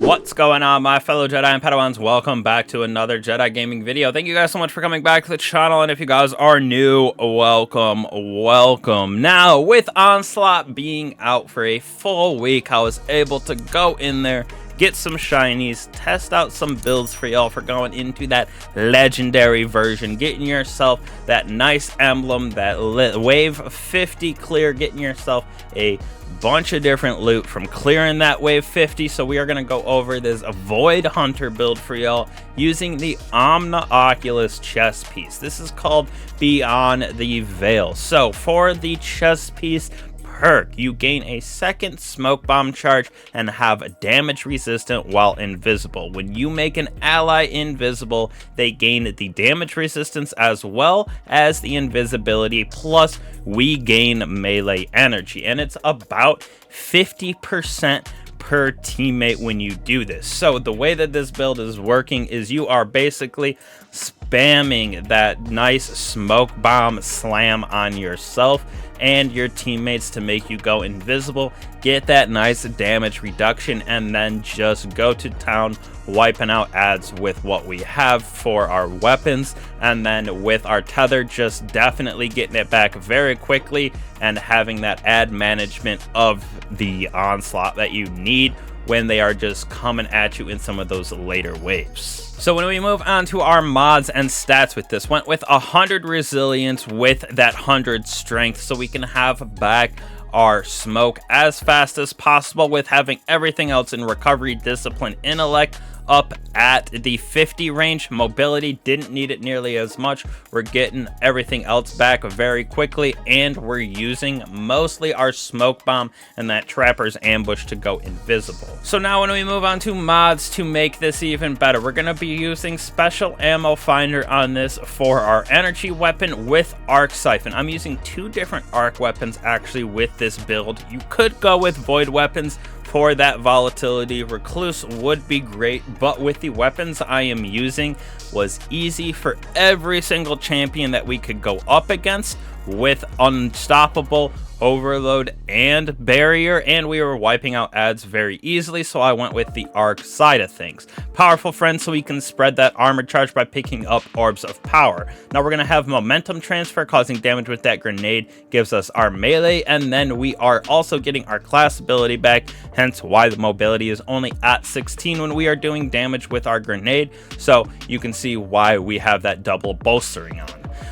What's going on, my fellow Jedi and Padawans? Welcome back to another Jedi gaming video. Thank you guys so much for coming back to the channel, and if you guys are new, welcome. Now, with Onslaught being out for a full week, I was able to go in there, get some shinies, test out some builds for y'all for going into that legendary version, getting yourself that nice emblem, that wave 50 clear, getting yourself a bunch of different loot from clearing that wave 50. So we are going to go over this Void Hunter build for y'all using the Omnioculus Chest Piece. This is called Beyond the Veil. So for the chest piece perk, you gain a second smoke bomb charge and have damage resistant while invisible. When you make an ally invisible, they gain the damage resistance as well as the invisibility, plus we gain melee energy, and it's about 50% per teammate when you do this. So the way that this build is working is you are basically spamming that nice smoke bomb slam on yourself and your teammates to make you go invisible, get that nice damage reduction, and then just go to town wiping out ads with what we have for our weapons, and then with our tether just definitely getting it back very quickly and having that ad management of the onslaught that you need when they are just coming at you in some of those later waves. So when we move on to our mods and stats with this, went with 100 resilience with that 100 strength, so we can have back our smoke as fast as possible with having everything else in recovery, discipline, intellect up at the 50 range. Mobility, didn't need it nearly as much. We're getting everything else back very quickly, and we're using mostly our smoke bomb and that trapper's ambush to go invisible. So now when we move on to mods to make this even better, we're going to be using special ammo finder on this for our energy weapon with arc siphon. I'm using two different arc weapons actually with this build. You could go with void weapons for that volatility. Recluse would be great, but with the weapons I am using was easy for every single champion that we could go up against with unstoppable, overload, and barrier, and we were wiping out ads very easily, so I went with the arc side of things. Powerful friend, so we can spread that armor charge by picking up orbs of power. Now we're going to have momentum transfer, causing damage with that grenade, gives us our melee, and then we are also getting our class ability back, hence why the mobility is only at 16 when we are doing damage with our grenade, so you can see why we have that double bolstering on.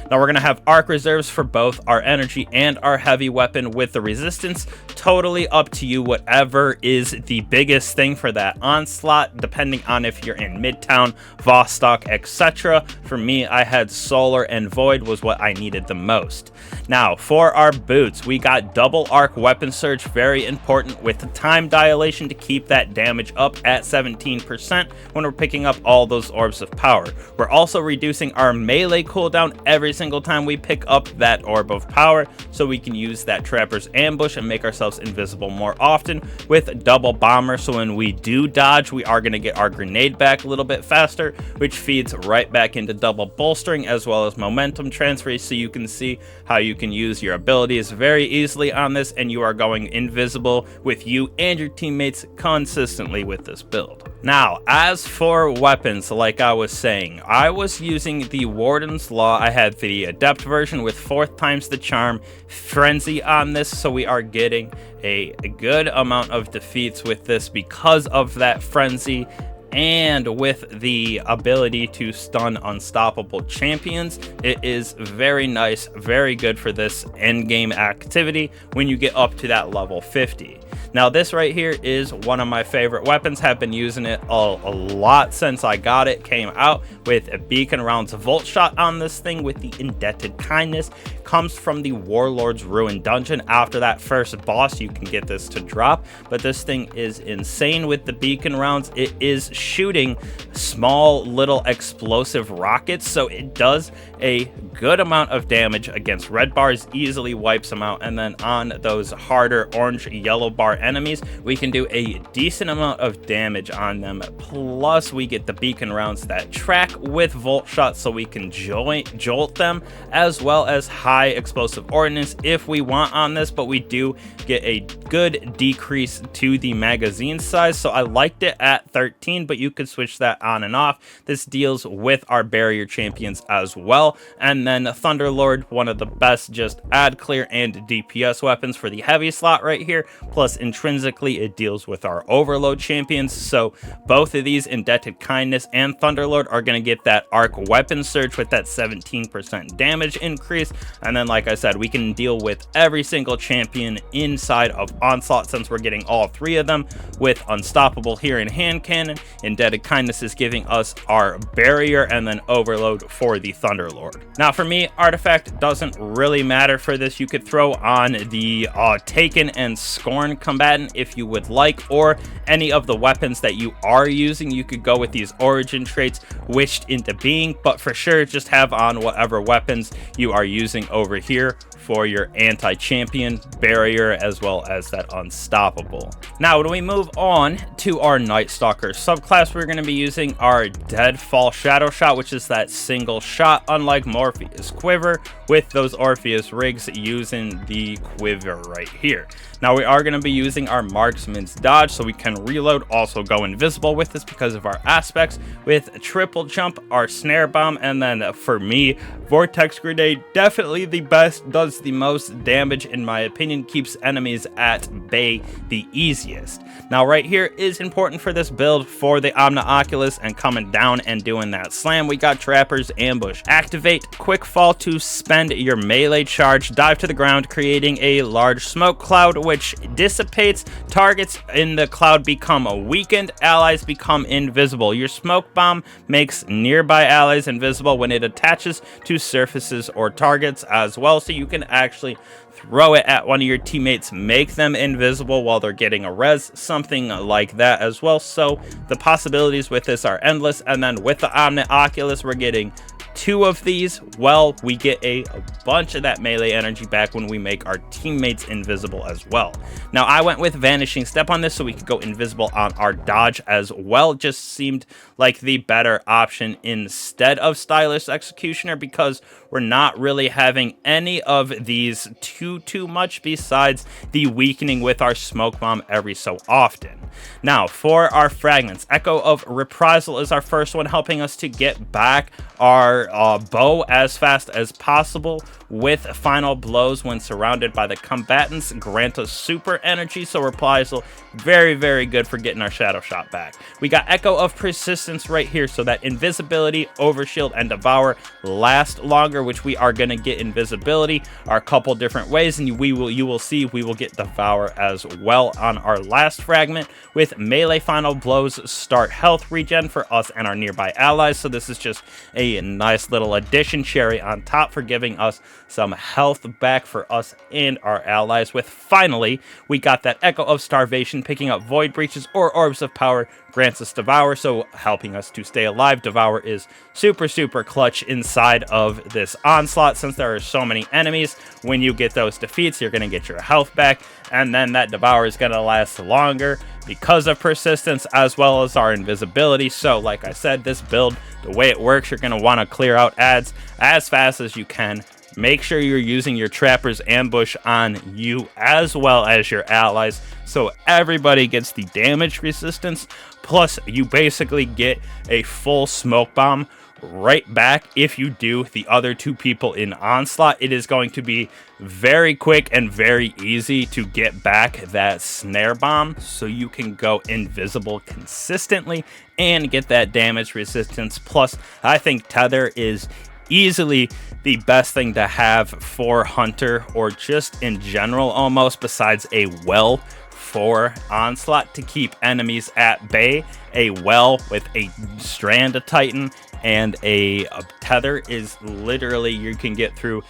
Now we're going to have arc reserves for both our energy and our heavy weapon with the resistance. Totally up to you, whatever is the biggest thing for that onslaught, depending on if you're in Midtown, Vostok, etc. For me, I had solar and void was what I needed the most. Now for our boots, we got double arc weapon surge, very important with the time dilation to keep that damage up at 17% when we're picking up all those orbs of power. We're also reducing our melee cooldown every single time we pick up that orb of power, so we can use that trapper's ambush and make ourselves invisible more often with double bomber, so when we do dodge, we are going to get our grenade back a little bit faster, which feeds right back into double bolstering as well as momentum transfer. So you can see how you can use your abilities very easily on this, and you are going invisible with you and your teammates consistently with this build. Now, as for weapons, like I was saying, I was using the Warden's Law. I had the Adept version with 4th times the charm, Frenzy on this, so we are getting a good amount of defeats with this because of that Frenzy, and with the ability to stun unstoppable champions. It is very nice, very good for this end game activity when you get up to that level 50. Now this right here is one of my favorite weapons. Have been using it a lot since I got it, came out with a beacon rounds volt shot on this thing with the indebted kindness. Comes from the Warlord's Ruin dungeon. After that first boss, you can get this to drop, but this thing is insane with the beacon rounds. It is shooting small little explosive rockets, so it does a good amount of damage against red bars, easily wipes them out, and then on those harder orange yellow bar enemies we can do a decent amount of damage on them. Plus we get the beacon rounds that track with volt shots, so we can jolt them, as well as high explosive ordnance if we want on this, but we do get a good decrease to the magazine size, so I liked it at 13, but you could switch that on and off. This deals with our barrier champions as well. And then Thunderlord, one of the best just add clear and DPS weapons for the heavy slot right here, plus intrinsically it deals with our overload champions, so both of these, Indebted Kindness and Thunderlord, are going to get that arc weapon surge with that 17% damage increase. And then like I said, we can deal with every single champion inside of Onslaught since we're getting all three of them with Unstoppable here in hand cannon. Indebted Kindness is giving us our barrier, and then overload for the Thunderlord. Now for me, artifact doesn't really matter for this. You could throw on the Taken and Scorn combatant if you would like, or any of the weapons that you are using. You could go with these origin traits wished into being, but for sure just have on whatever weapons you are using over here for your anti-champion, barrier, as well as that unstoppable. Now when we move on to our Night Stalker subclass, we're going to be using our Deadfall Shadow Shot, which is that single shot, unlike Morpheus Quiver, with those Orpheus rigs using the quiver right here. Now we are going to be using our Marksman's Dodge, so we can reload, also go invisible with this because of our aspects, with triple jump, our snare bomb, and then for me, Vortex Grenade, definitely the best, does the most damage in my opinion, keeps enemies at bay the easiest. Now right here is important for this build for the Omnioculus and coming down and doing that slam. We got Trapper's Ambush. Activate Quick Fall to spend your melee charge, dive to the ground, creating a large smoke cloud which dissipates. Targets in the cloud become weakened, allies become invisible. Your smoke bomb makes nearby allies invisible when it attaches to surfaces or targets as well, so you can actually throw it at one of your teammates, make them invisible while they're getting a res, something like that as well. So the possibilities with this are endless. And then with the Omnioculus, we're getting 2 of these. Well, we get a bunch of that melee energy back when we make our teammates invisible as well. Now I went with Vanishing Step on this so we could go invisible on our dodge as well. Just seemed like the better option instead of Stylish Executioner, because we're not really having any of these too much besides the weakening with our smoke bomb every so often. Now for our fragments, Echo of Reprisal is our first one, helping us to get back our bow as fast as possible with final blows when surrounded by the combatants, grant us super energy, so Reprisal very good for getting our shadow shot back. We got Echo of Persistence right here, so that invisibility, overshield, and devour last longer, which we are going to get invisibility are a couple different ways, and you will see we will get devour as well on our last fragment. With melee final blows, start health regen for us and our nearby allies, so this is just a nice little addition, cherry on top for giving us some health back for us and our allies. With finally, we got that Echo of Starvation, picking up Void Breaches or Orbs of Power, grants us Devour, so helping us to stay alive. Devour is super clutch inside of this Onslaught, since there are so many enemies. When you get those defeats, you're going to get your health back, and then that Devour is going to last longer because of Persistence as well as our invisibility. So like I said, this build, the way it works, you're going to want to clear out ads as fast as you can. Make sure you're using your Trapper's Ambush on you as well as your allies, so everybody gets the damage resistance, plus you basically get a full smoke bomb right back. If you do the other 2 people in Onslaught, it is going to be very quick and very easy to get back that snare bomb, so you can go invisible consistently and get that damage resistance. Plus I think Tether is easily the best thing to have for Hunter, or just in general almost, besides a well for Onslaught to keep enemies at bay. A well with a Strand of Titan and a tether is literally, you can get through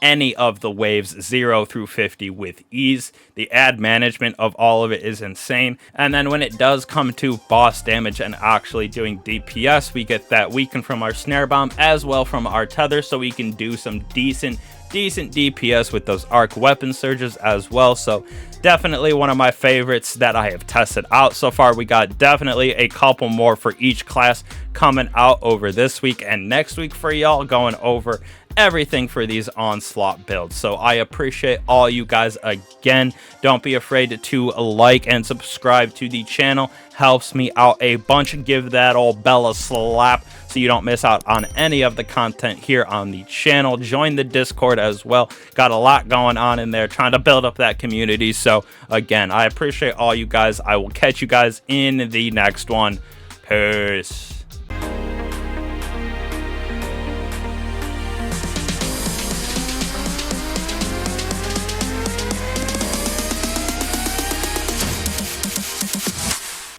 any of the waves 0 through 50 with ease. The ad management of all of it is insane. And then when it does come to boss damage and actually doing DPS, we get that weaken from our snare bomb as well from our tether, so we can do some decent DPS with those arc weapon surges as well. So definitely one of my favorites that I have tested out so far. We got definitely a couple more for each class coming out over this week and next week for y'all, going over everything for these Onslaught builds. So I appreciate all you guys again. Don't be afraid to like and subscribe to the channel. Helps me out a bunch. Give that old bell a slap so you don't miss out on any of the content here on the channel. Join the Discord as well. Got a lot going on in there, trying to build up that community. So again, I appreciate all you guys. I will catch you guys in the next one. Peace.